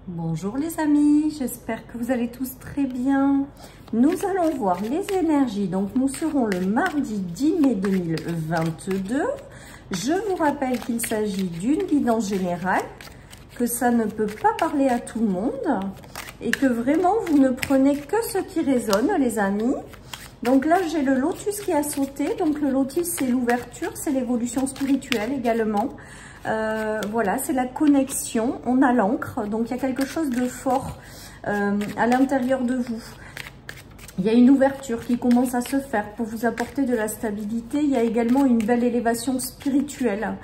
Bonjour les amis, j'espère que vous allez tous très bien. Nous allons voir les énergies. Donc nous serons le mardi 10 mai 2022. Je vous rappelle qu'il s'agit d'une guidance générale, que ça ne peut pas parler à tout le monde et que vraiment vous ne prenez que ce qui résonne les amis. Donc là j'ai le lotus qui a sauté. Donc le lotus c'est l'ouverture, c'est l'évolution spirituelle également. Voilà, c'est la connexion, on a l'ancre, donc il y a quelque chose de fort à l'intérieur de vous. Il y a une ouverture qui commence à se faire pour vous apporter de la stabilité. Il y a également une belle élévation spirituelle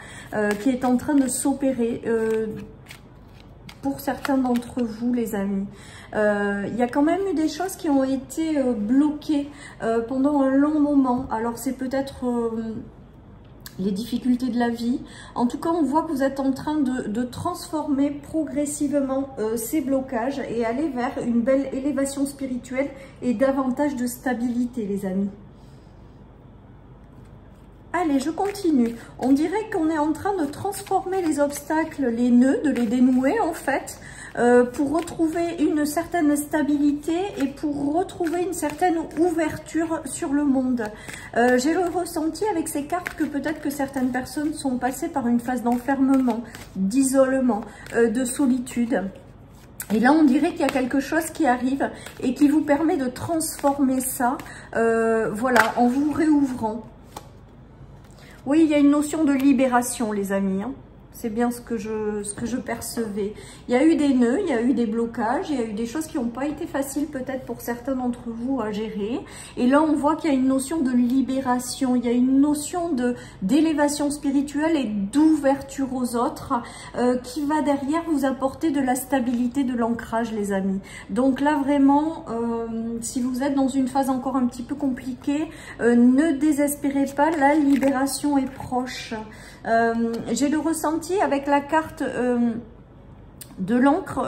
qui est en train de s'opérer pour certains d'entre vous les amis. Il y a quand même eu des choses qui ont été bloquées pendant un long moment. Alors c'est peut-être... les difficultés de la vie. En tout cas, on voit que vous êtes en train de transformer progressivement ces blocages et aller vers une belle élévation spirituelle et davantage de stabilité, les amis. Allez, je continue. On dirait qu'on est en train de transformer les obstacles, les nœuds, de les dénouer en fait, pour retrouver une certaine stabilité et pour retrouver une certaine ouverture sur le monde. J'ai le ressenti avec ces cartes que peut-être que certaines personnes sont passées par une phase d'enfermement, d'isolement, de solitude. Et là, on dirait qu'il y a quelque chose qui arrive et qui vous permet de transformer ça, voilà, en vous réouvrant. Oui, il y a une notion de libération, les amis. Hein. C'est bien ce que je percevais. Il y a eu des nœuds, il y a eu des blocages, il y a eu des choses qui n'ont pas été faciles peut-être pour certains d'entre vous à gérer. Et là, on voit qu'il y a une notion de libération, il y a une notion d'élévation spirituelle et d'ouverture aux autres qui va derrière vous apporter de la stabilité, de l'ancrage, les amis. Donc là, vraiment, si vous êtes dans une phase encore un petit peu compliquée, ne désespérez pas, la libération est proche. J'ai le ressenti avec la carte de l'encre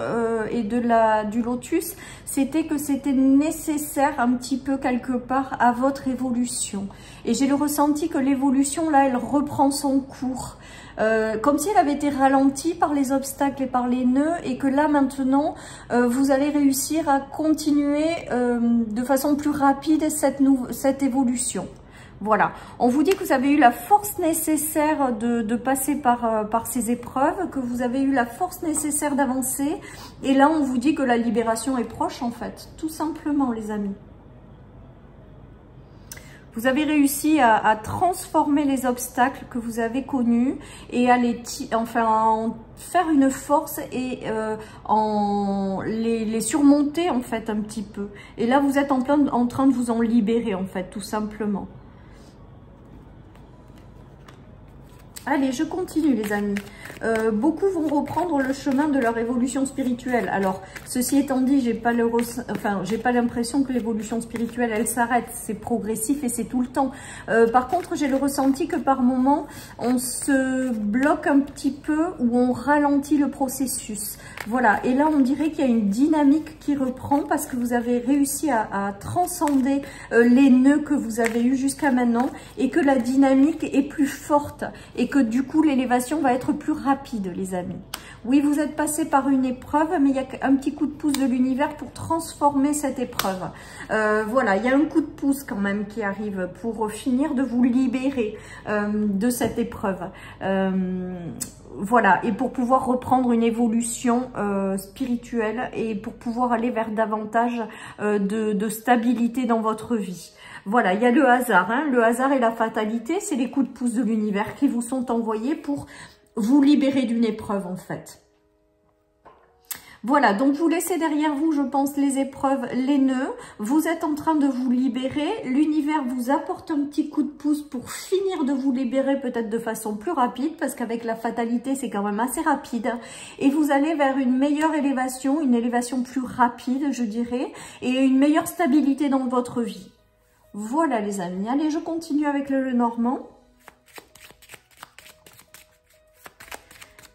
et du lotus, c'était que c'était nécessaire un petit peu quelque part à votre évolution. Et j'ai le ressenti que l'évolution là, elle reprend son cours. Comme si elle avait été ralentie par les obstacles et par les nœuds et que là maintenant vous allez réussir à continuer de façon plus rapide cette évolution. Voilà, on vous dit que vous avez eu la force nécessaire de passer par ces épreuves, que vous avez eu la force nécessaire d'avancer. Et là, on vous dit que la libération est proche, en fait, tout simplement, les amis. Vous avez réussi à transformer les obstacles que vous avez connus et à en faire une force et les surmonter, en fait, un petit peu. Et là, vous êtes en train de vous en libérer, en fait, tout simplement. Allez, je continue les amis. Beaucoup vont reprendre le chemin de leur évolution spirituelle. Alors, ceci étant dit, j'ai pas l'impression que l'évolution spirituelle, elle s'arrête. C'est progressif et c'est tout le temps. Par contre, j'ai le ressenti que par moment, on se bloque un petit peu ou on ralentit le processus. Voilà, et là, on dirait qu'il y a une dynamique qui reprend parce que vous avez réussi à transcender les nœuds que vous avez eus jusqu'à maintenant et que la dynamique est plus forte et que du coup, l'élévation va être plus rapide, les amis. Oui, vous êtes passé par une épreuve, mais il y a un petit coup de pouce de l'univers pour transformer cette épreuve. Voilà, il y a un coup de pouce quand même qui arrive pour finir de vous libérer de cette épreuve. Voilà, et pour pouvoir reprendre une évolution spirituelle et pour pouvoir aller vers davantage de stabilité dans votre vie. Voilà, il y a le hasard, hein. Le hasard et la fatalité, c'est les coups de pouce de l'univers qui vous sont envoyés pour vous libérer d'une épreuve en fait. Voilà, donc vous laissez derrière vous, je pense, les épreuves, les nœuds. Vous êtes en train de vous libérer. L'univers vous apporte un petit coup de pouce pour finir de vous libérer peut-être de façon plus rapide parce qu'avec la fatalité, c'est quand même assez rapide. Et vous allez vers une meilleure élévation, une élévation plus rapide, je dirais, et une meilleure stabilité dans votre vie. Voilà les amis. Allez, je continue avec le Lenormand.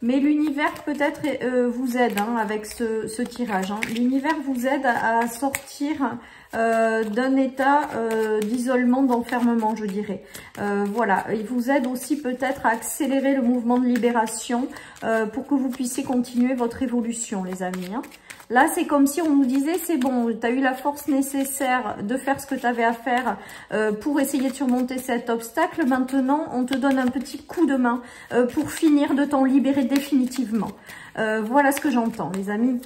Mais l'univers peut-être vous aide hein, avec ce tirage. Hein. L'univers vous aide à sortir d'un état d'isolement, d'enfermement, je dirais. Voilà, il vous aide aussi peut-être à accélérer le mouvement de libération pour que vous puissiez continuer votre évolution, les amis. Hein. Là, c'est comme si on nous disait, c'est bon, tu as eu la force nécessaire de faire ce que tu avais à faire pour essayer de surmonter cet obstacle. Maintenant, on te donne un petit coup de main pour finir de t'en libérer définitivement. Voilà ce que j'entends, les amis.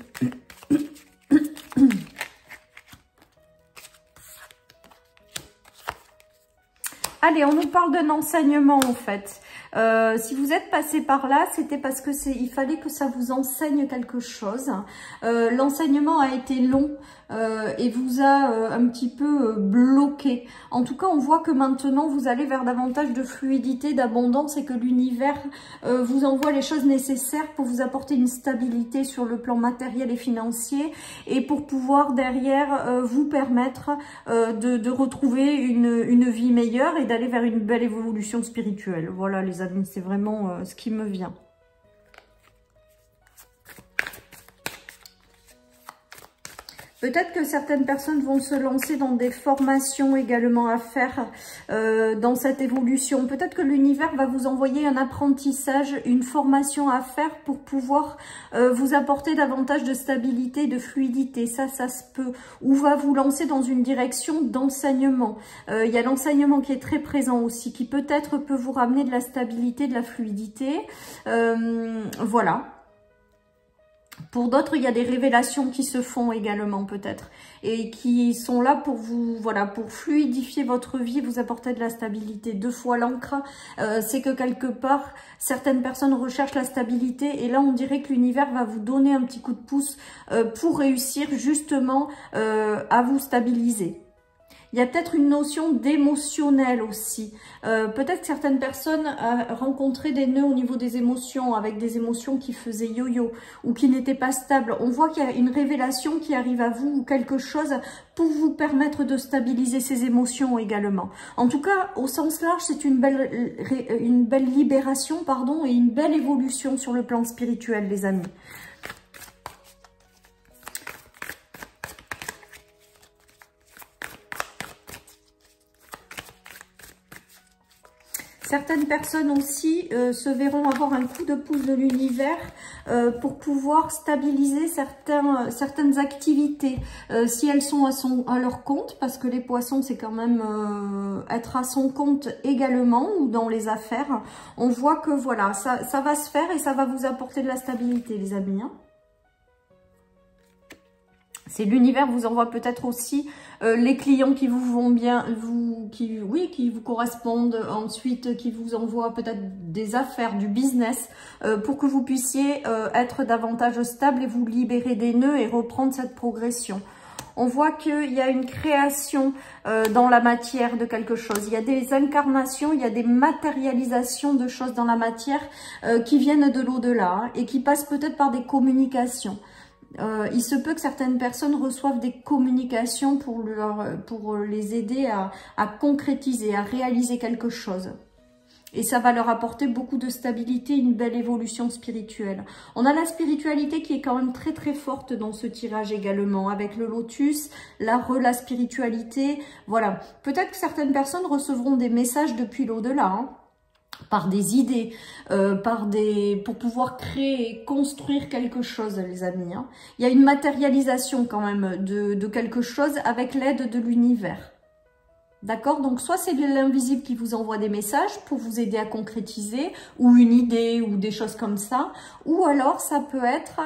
Allez, on nous parle d'un enseignement, en fait. Si vous êtes passé par là, c'était parce que il fallait que ça vous enseigne quelque chose. L'enseignement a été long et vous a un petit peu bloqué. En tout cas, on voit que maintenant, vous allez vers davantage de fluidité, d'abondance et que l'univers vous envoie les choses nécessaires pour vous apporter une stabilité sur le plan matériel et financier et pour pouvoir derrière vous permettre de retrouver une vie meilleure et d'aller vers une belle évolution spirituelle. Voilà les amis, c'est vraiment ce qui me vient. Peut-être que certaines personnes vont se lancer dans des formations également à faire dans cette évolution. Peut-être que l'univers va vous envoyer un apprentissage, une formation à faire pour pouvoir vous apporter davantage de stabilité, de fluidité. Ça se peut. Ou va vous lancer dans une direction d'enseignement. Il y a l'enseignement qui est très présent aussi, qui peut-être peut vous ramener de la stabilité, de la fluidité. Voilà. Pour d'autres, il y a des révélations qui se font également peut-être et qui sont là pour vous, voilà, pour fluidifier votre vie, vous apporter de la stabilité. Deux fois l'encre, c'est que quelque part, certaines personnes recherchent la stabilité et là, on dirait que l'univers va vous donner un petit coup de pouce pour réussir justement à vous stabiliser. Il y a peut-être une notion d'émotionnel aussi. Peut-être que certaines personnes rencontraient des nœuds au niveau des émotions, avec des émotions qui faisaient yo-yo ou qui n'étaient pas stables. On voit qu'il y a une révélation qui arrive à vous ou quelque chose pour vous permettre de stabiliser ces émotions également. En tout cas, au sens large, c'est une belle libération, pardon, et une belle évolution sur le plan spirituel, les amis. Certaines personnes aussi se verront avoir un coup de pouce de l'univers pour pouvoir stabiliser certaines activités si elles sont à leur compte, parce que les poissons c'est quand même être à son compte également ou dans les affaires. On voit que voilà, ça va se faire et ça va vous apporter de la stabilité les amis. Hein. C'est l'univers vous envoie peut-être aussi les clients qui vous vont bien, qui vous correspondent, ensuite qui vous envoient peut-être des affaires, du business, pour que vous puissiez être davantage stable et vous libérer des nœuds et reprendre cette progression. On voit qu'il y a une création dans la matière de quelque chose. Il y a des incarnations, il y a des matérialisations de choses dans la matière qui viennent de l'au-delà hein, et qui passent peut-être par des communications. Il se peut que certaines personnes reçoivent des communications pour les aider à concrétiser, à réaliser quelque chose. Et ça va leur apporter beaucoup de stabilité, une belle évolution spirituelle. On a la spiritualité qui est quand même très très forte dans ce tirage également, avec le lotus, la spiritualité. Voilà, peut-être que certaines personnes recevront des messages depuis l'au-delà, hein. Par des idées, pour pouvoir créer et construire quelque chose, les amis. Hein. Il y a une matérialisation quand même de quelque chose avec l'aide de l'univers. D'accord? Donc, soit c'est l'invisible qui vous envoie des messages pour vous aider à concrétiser, ou une idée, ou des choses comme ça. Ou alors, ça peut être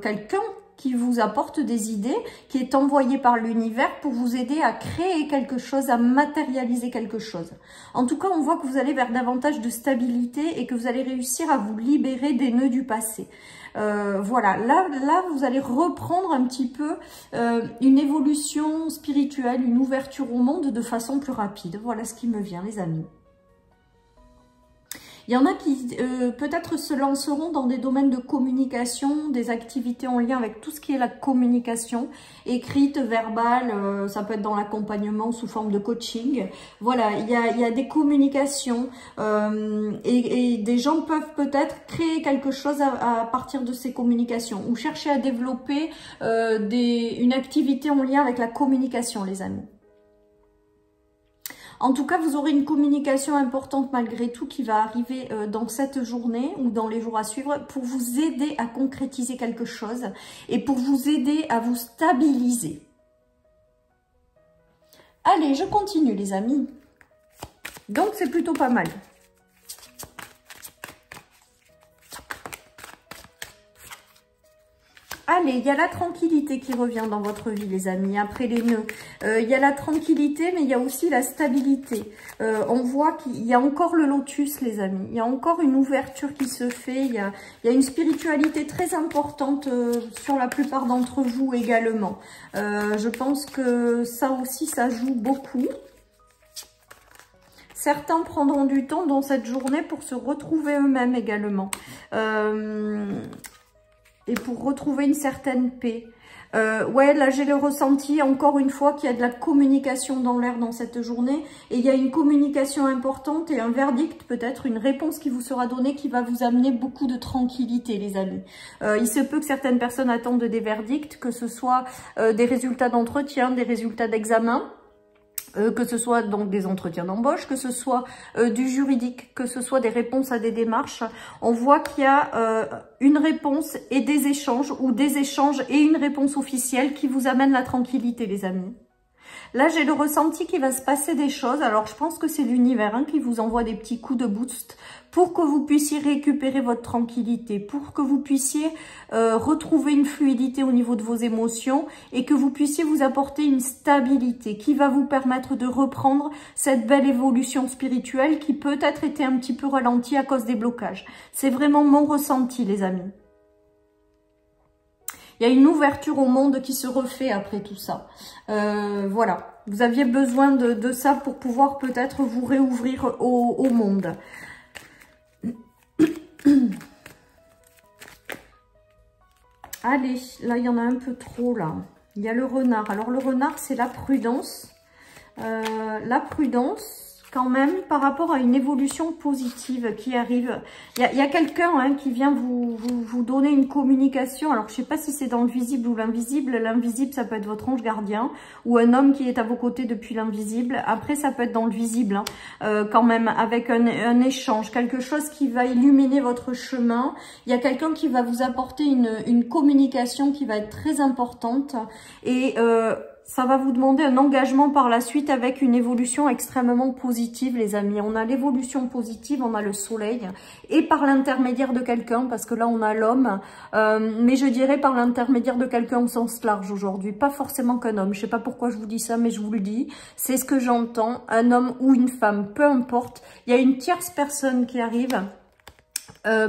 quelqu'un qui vous apporte des idées, qui est envoyé par l'univers pour vous aider à créer quelque chose, à matérialiser quelque chose. En tout cas, on voit que vous allez vers davantage de stabilité et que vous allez réussir à vous libérer des nœuds du passé. Voilà, là, vous allez reprendre un petit peu une évolution spirituelle, une ouverture au monde de façon plus rapide. Voilà ce qui me vient, les amis. Il y en a qui peut-être se lanceront dans des domaines de communication, des activités en lien avec tout ce qui est la communication, écrite, verbale, ça peut être dans l'accompagnement sous forme de coaching. Voilà, il y a des communications et des gens peuvent peut-être créer quelque chose à partir de ces communications ou chercher à développer une activité en lien avec la communication, les amis. En tout cas, vous aurez une communication importante malgré tout qui va arriver dans cette journée ou dans les jours à suivre pour vous aider à concrétiser quelque chose et pour vous aider à vous stabiliser. Allez, je continue les amis. Donc, c'est plutôt pas mal. Allez, il y a la tranquillité qui revient dans votre vie, les amis, après les nœuds. Il y a la tranquillité, mais il y a aussi la stabilité. On voit qu'il y a encore le lotus, les amis. Il y a encore une ouverture qui se fait. Il y a une spiritualité très importante sur la plupart d'entre vous également. Je pense que ça aussi, ça joue beaucoup. Certains prendront du temps dans cette journée pour se retrouver eux-mêmes également. Et pour retrouver une certaine paix. Ouais, là j'ai le ressenti encore une fois qu'il y a de la communication dans l'air dans cette journée. Et il y a une communication importante et un verdict, peut-être une réponse qui vous sera donnée qui va vous amener beaucoup de tranquillité, les amis. Il se peut que certaines personnes attendent des verdicts, que ce soit des résultats d'entretien, des résultats d'examen. Que ce soit donc des entretiens d'embauche, que ce soit du juridique, que ce soit des réponses à des démarches. On voit qu'il y a une réponse et des échanges, ou des échanges et une réponse officielle qui vous amène la tranquillité, les amis. Là, j'ai le ressenti qu'il va se passer des choses. Alors, je pense que c'est l'univers qui vous envoie des petits coups de boost pour que vous puissiez récupérer votre tranquillité, pour que vous puissiez retrouver une fluidité au niveau de vos émotions et que vous puissiez vous apporter une stabilité qui va vous permettre de reprendre cette belle évolution spirituelle qui peut-être était un petit peu ralentie à cause des blocages. C'est vraiment mon ressenti, les amis. Il y a une ouverture au monde qui se refait après tout ça. Voilà, vous aviez besoin de ça pour pouvoir peut-être vous réouvrir au monde. Allez, là il y en a un peu trop là. Il y a le renard. Alors le renard c'est la prudence. La prudence quand même par rapport à une évolution positive qui arrive. Il y a quelqu'un qui vient vous donner une communication. Alors je sais pas si c'est dans le visible ou l'invisible. L'invisible ça peut être votre ange gardien ou un homme qui est à vos côtés depuis l'invisible. Après ça peut être dans le visible quand même avec un échange, quelque chose qui va illuminer votre chemin. Il y a quelqu'un qui va vous apporter une communication qui va être très importante et ça va vous demander un engagement par la suite avec une évolution extrêmement positive, les amis. On a l'évolution positive, on a le soleil, et par l'intermédiaire de quelqu'un, parce que là on a l'homme, mais je dirais par l'intermédiaire de quelqu'un au sens large aujourd'hui, pas forcément qu'un homme. Je sais pas pourquoi je vous dis ça, mais je vous le dis, c'est ce que j'entends, un homme ou une femme, peu importe. Il y a une tierce personne qui arrive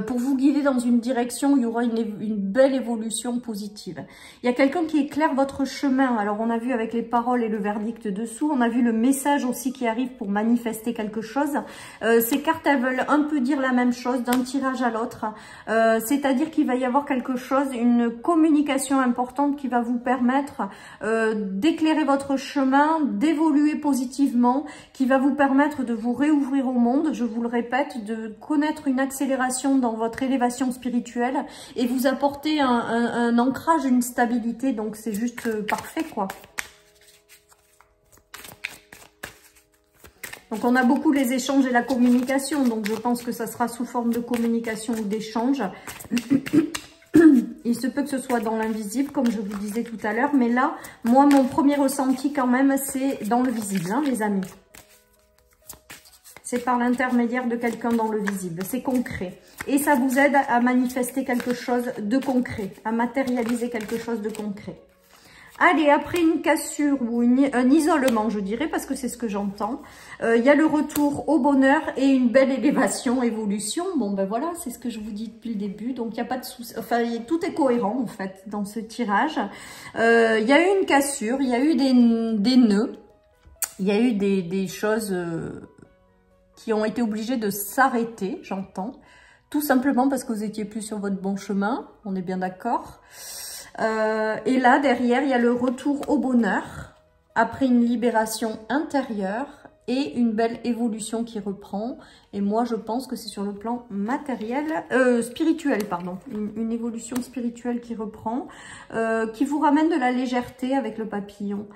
pour vous guider dans une direction où il y aura une belle évolution positive. Il y a quelqu'un qui éclaire votre chemin. Alors, on a vu avec les paroles et le verdict dessous, on a vu le message aussi qui arrive pour manifester quelque chose. Ces cartes, elles veulent un peu dire la même chose d'un tirage à l'autre. C'est-à-dire qu'il va y avoir quelque chose, une communication importante qui va vous permettre d'éclairer votre chemin, d'évoluer positivement, qui va vous permettre de vous réouvrir au monde, je vous le répète, de connaître une accélération dans votre élévation spirituelle et vous apporter un ancrage, une stabilité. Donc c'est juste parfait quoi. Donc on a beaucoup les échanges et la communication, donc je pense que ça sera sous forme de communication ou d'échange. Il se peut que ce soit dans l'invisible, comme je vous disais tout à l'heure, mais là, moi, mon premier ressenti quand même, c'est dans le visible, les amis. C'est par l'intermédiaire de quelqu'un dans le visible, c'est concret. Et ça vous aide à manifester quelque chose de concret, à matérialiser quelque chose de concret. Allez, après une cassure ou un isolement, je dirais, parce que c'est ce que j'entends, il y a le retour au bonheur et une belle élévation, évolution. Bon, ben voilà, c'est ce que je vous dis depuis le début, donc il n'y a pas de souci. Enfin, tout est cohérent, en fait, dans ce tirage. Il y a eu une cassure, il y a eu des nœuds, il y a eu des choses qui ont été obligés de s'arrêter, j'entends. Tout simplement parce que vous étiez plus sur votre bon chemin, on est bien d'accord. Et là, derrière, il y a le retour au bonheur, après une libération intérieure et une belle évolution qui reprend. Et moi, je pense que c'est sur le plan matériel, spirituel, pardon. Une évolution spirituelle qui reprend, qui vous ramène de la légèreté avec le papillon,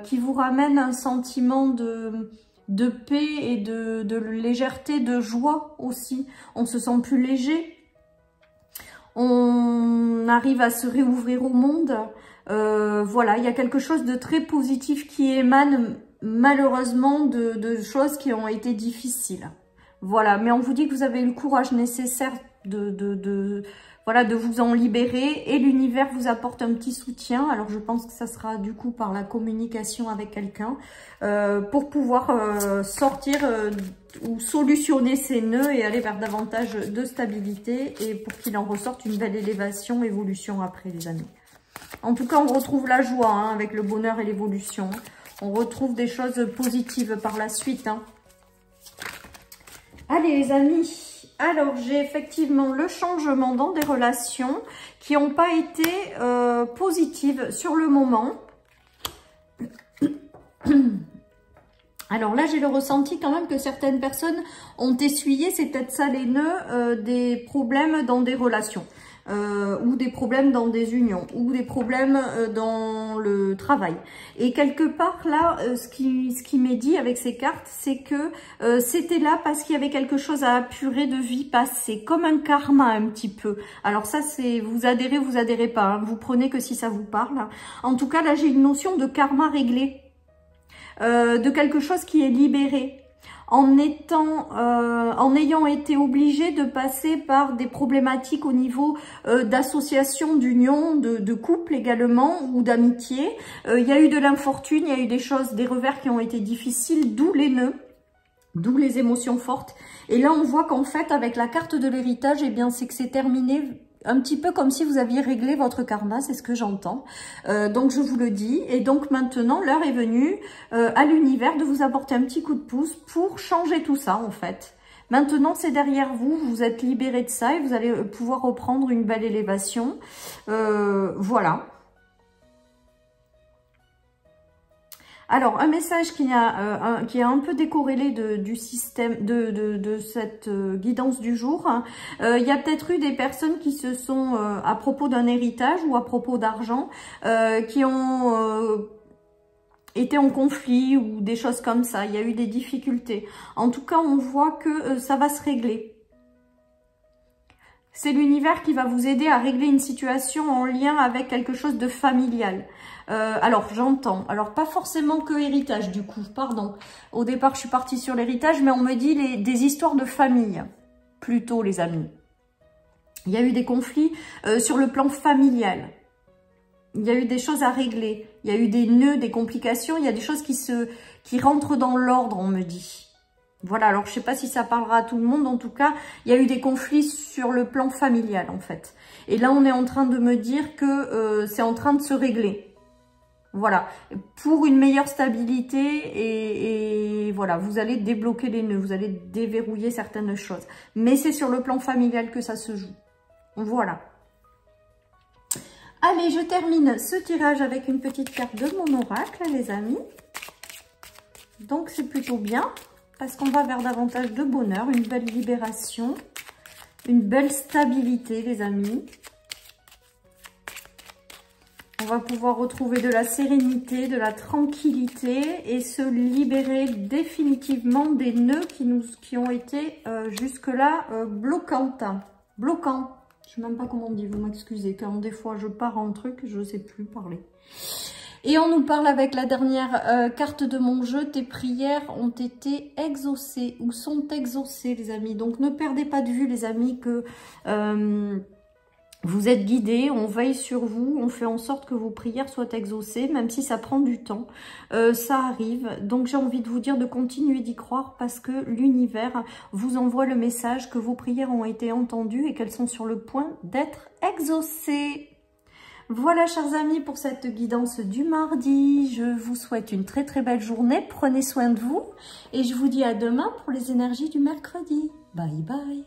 qui vous ramène un sentiment de paix et de légèreté, de joie aussi. On se sent plus léger. On arrive à se réouvrir au monde. Voilà, il y a quelque chose de très positif qui émane malheureusement de choses qui ont été difficiles. Voilà, mais on vous dit que vous avez eu le courage nécessaire voilà, de vous en libérer et l'univers vous apporte un petit soutien. Alors je pense que ça sera du coup par la communication avec quelqu'un pour pouvoir sortir ou solutionner ces nœuds et aller vers davantage de stabilité et pour qu'il en ressorte une belle élévation, évolution après les amis. En tout cas, on retrouve la joie hein, avec le bonheur et l'évolution. On retrouve des choses positives par la suite. Hein. Allez les amis, alors j'ai effectivement le changement dans des relations qui n'ont pas été positives sur le moment. Alors là, j'ai le ressenti quand même que certaines personnes ont essuyé, c'est peut-être ça les nœuds, des problèmes dans des relations. Ou des problèmes dans des unions, ou des problèmes dans le travail. Et quelque part là, ce qui m'est dit avec ces cartes, c'est que c'était là parce qu'il y avait quelque chose à apurer de vie passée, comme un karma un petit peu. Alors ça, c'est vous adhérez pas, hein, vous prenez que si ça vous parle. En tout cas, là, j'ai une notion de karma réglé, de quelque chose qui est libéré. En ayant été obligé de passer par des problématiques au niveau d'association, d'union, de couple également, ou d'amitié. Il y a eu de l'infortune, il y a eu des choses, des revers qui ont été difficiles, d'où les nœuds, d'où les émotions fortes. Et là, on voit qu'en fait, avec la carte de l'héritage, eh bien, c'est que c'est terminé un petit peu comme si vous aviez réglé votre karma, c'est ce que j'entends. Donc je vous le dis. Et donc maintenant, l'heure est venue à l'univers de vous apporter un petit coup de pouce pour changer tout ça en fait. Maintenant, c'est derrière vous, vous êtes libéré de ça et vous allez pouvoir reprendre une belle élévation. Voilà. Alors, un message qui est un peu décorrélé du système, de cette guidance du jour. Il y a peut-être eu des personnes qui se sont, à propos d'un héritage ou à propos d'argent, qui ont été en conflit ou des choses comme ça. Il y a eu des difficultés. En tout cas, on voit que ça va se régler. C'est l'univers qui va vous aider à régler une situation en lien avec quelque chose de familial. Alors, j'entends. Alors, pas forcément que héritage, du coup, pardon. Au départ, je suis partie sur l'héritage, mais on me dit des histoires de famille, plutôt, les amis. Il y a eu des conflits sur le plan familial. Il y a eu des choses à régler. Il y a eu des nœuds, des complications. Il y a des choses qui rentrent dans l'ordre, on me dit. Voilà, alors je ne sais pas si ça parlera à tout le monde. En tout cas, il y a eu des conflits sur le plan familial, en fait. Et là, on est en train de me dire que c'est en train de se régler. Voilà, pour une meilleure stabilité et voilà, vous allez débloquer les nœuds, vous allez déverrouiller certaines choses. Mais c'est sur le plan familial que ça se joue. Voilà. Allez, je termine ce tirage avec une petite carte de mon oracle, les amis. Donc, c'est plutôt bien, parce qu'on va vers davantage de bonheur, une belle libération, une belle stabilité, les amis. On va pouvoir retrouver de la sérénité, de la tranquillité et se libérer définitivement des nœuds qui ont été jusque-là bloquants. Je ne sais même pas comment on dit, vous m'excusez, car des fois je pars en truc, je ne sais plus parler. Et on nous parle avec la dernière carte de mon jeu, tes prières ont été exaucées ou sont exaucées, les amis. Donc ne perdez pas de vue, les amis, que vous êtes guidés, on veille sur vous, on fait en sorte que vos prières soient exaucées, même si ça prend du temps, ça arrive. Donc j'ai envie de vous dire de continuer d'y croire parce que l'univers vous envoie le message que vos prières ont été entendues et qu'elles sont sur le point d'être exaucées. Voilà, chers amis, pour cette guidance du mardi. Je vous souhaite une très très belle journée. Prenez soin de vous et je vous dis à demain pour les énergies du mercredi. Bye bye.